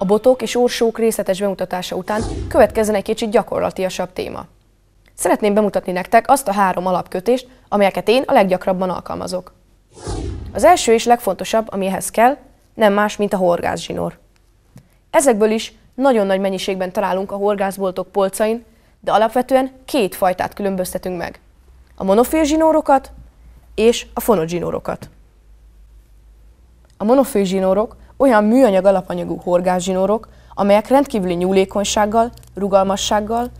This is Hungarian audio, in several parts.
botok és orsók részletes bemutatása után következzen egy kicsit gyakorlatiasabb téma. Szeretném bemutatni nektek azt a 3 alapkötést, amelyeket én a leggyakrabban alkalmazok. Az első és legfontosabb, ami ehhez kell, nem más, mint a horgászzsinór. Ezekből is nagyon nagy mennyiségben találunk a horgászboltok polcain, de alapvetően 2 fajtát különböztetünk meg. A monofil zsinórokat és a fonott zsinórokat. A monofil zsinórok olyan műanyag alapanyagú horgászzsinórok, amelyek rendkívüli nyúlékonysággal, rugalmassággal,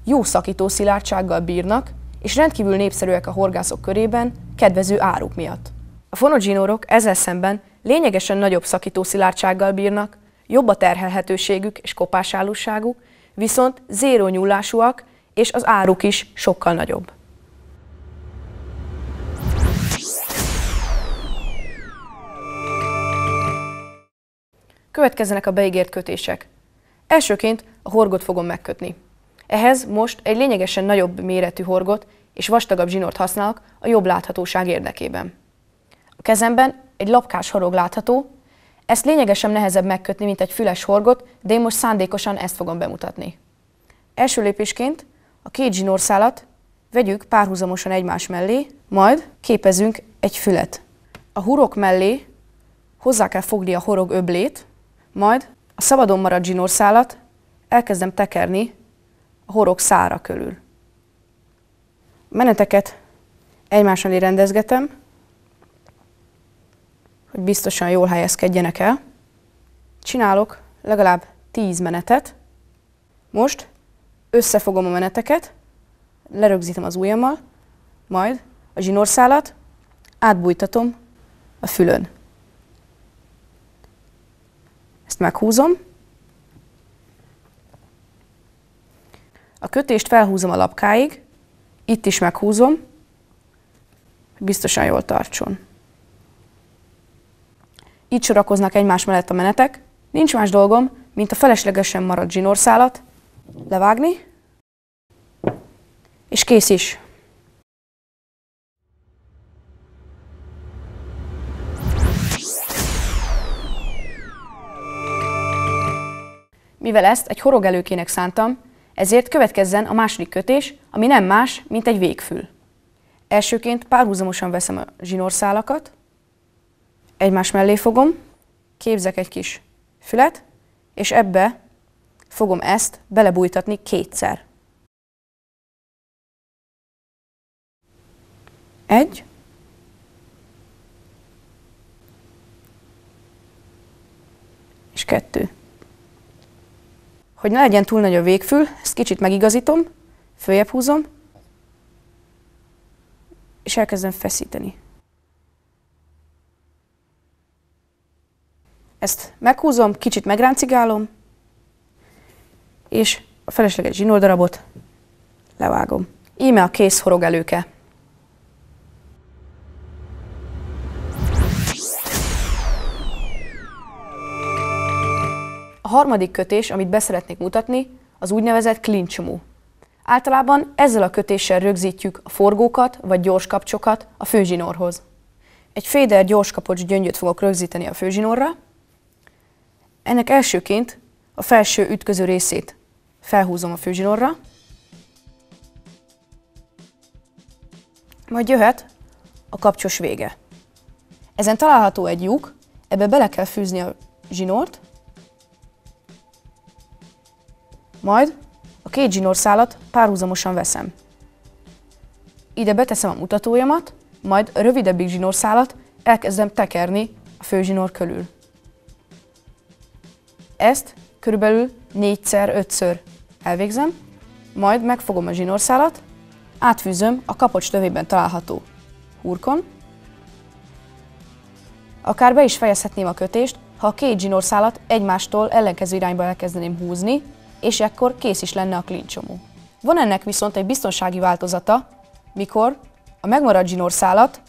jó szakító szilárdsággal bírnak, és rendkívül népszerűek a horgászok körében kedvező áruk miatt. A fonott zsinórok ezzel szemben lényegesen nagyobb szakító szilárdsággal bírnak, jobb a terhelhetőségük és kopásállóságuk, viszont zéró nyúlásúak, és az áruk is sokkal nagyobb. Következzenek a beígért kötések. Elsőként a horgot fogom megkötni. Ehhez most egy lényegesen nagyobb méretű horgot és vastagabb zsinort használok a jobb láthatóság érdekében. A kezemben egy lapkás horog látható, ezt lényegesen nehezebb megkötni, mint egy füles horgot, de én most szándékosan ezt fogom bemutatni. Első lépésként a 2 zsinórszálat vegyük párhuzamosan egymás mellé, majd képezünk egy fület. A hurok mellé hozzá kell fogni a horog öblét, majd a szabadon maradt zsinórszálat elkezdem tekerni a horog szára körül. A meneteket egymás mellé rendezgetem, hogy biztosan jól helyezkedjenek el. Csinálok legalább 10 menetet. Most összefogom a meneteket, lerögzítem az ujjammal, majd a zsinórszálat átbújtatom a fülön. Ezt meghúzom. A kötést felhúzom a lapkáig, itt is meghúzom, hogy biztosan jól tartson. Így sorakoznak egymás mellett a menetek. Nincs más dolgom, mint a feleslegesen maradt zsinórszálat levágni, és kész is. Mivel ezt egy horogelőkének szántam, ezért következzen a második kötés, ami nem más, mint egy végfül. Elsőként párhuzamosan veszem a zsinórszálakat, egymás mellé fogom, képzek egy kis fület, és ebbe fogom ezt belebújtatni 2-szer. 1. És 2. Hogy ne legyen túl nagy a végfül, ezt kicsit megigazítom, följebb húzom, és elkezdem feszíteni. Ezt meghúzom, kicsit megráncigálom, és a felesleges zsinórdarabot levágom. Íme a kész horogelőke. A harmadik kötés, amit beszeretnék mutatni, az úgynevezett klincsomó. Általában ezzel a kötéssel rögzítjük a forgókat vagy gyorskapcsokat a főzsinórhoz. Egy féder gyorskapocs gyöngyöt fogok rögzíteni a főzsinórra. Ennek elsőként a felső ütköző részét felhúzom a főzsinórra, majd jöhet a kapcsos vége. Ezen található egy lyuk, ebbe bele kell fűzni a zsinórt, majd a 2 zsinórszálat párhuzamosan veszem. Ide beteszem a mutatójamat, majd a rövidebbik zsinórszálat elkezdem tekerni a főzsinór körül. Ezt körülbelül 4-5-ször elvégzem, majd megfogom a zsinórszálat, átfűzöm a kapocs tövében található hurkon. Akár be is fejezhetném a kötést, ha a 2 zsinórszálat egymástól ellenkező irányba elkezdeném húzni, és ekkor kész is lenne a klincsomó. Van ennek viszont egy biztonsági változata, mikor a megmaradt zsinórszálat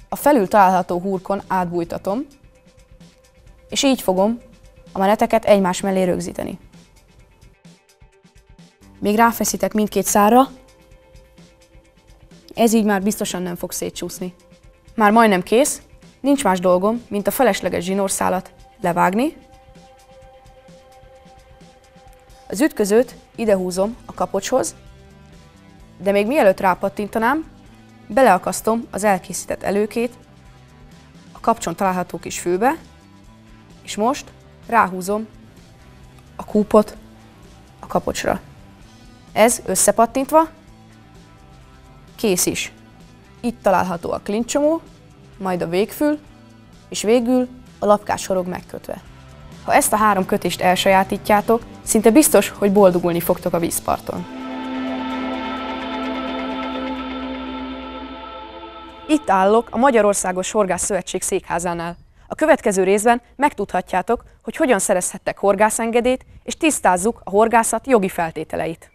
a felül található hurkon átbújtatom, és így fogom a meneteket egymás mellé rögzíteni. Még ráfeszítek mindkét szárra, ez így már biztosan nem fog szétcsúszni. Már majdnem kész, nincs más dolgom, mint a felesleges zsinórszálat levágni, Az ütközőt idehúzom a kapocshoz, de még mielőtt rápattintanám, beleakasztom az elkészített előkét a kapcson található kis fülbe, és most ráhúzom a kúpot a kapocsra. Ez összepattintva kész is. Itt található a klincsomó, majd a végfül, és végül a lapkás horog megkötve. Ha ezt a 3 kötést elsajátítjátok, szinte biztos, hogy boldogulni fogtok a vízparton. Itt állok a Magyarországos Horgászszövetség székházánál. A következő részben megtudhatjátok, hogy hogyan szerezhettek horgászengedélyt, és tisztázzuk a horgászat jogi feltételeit.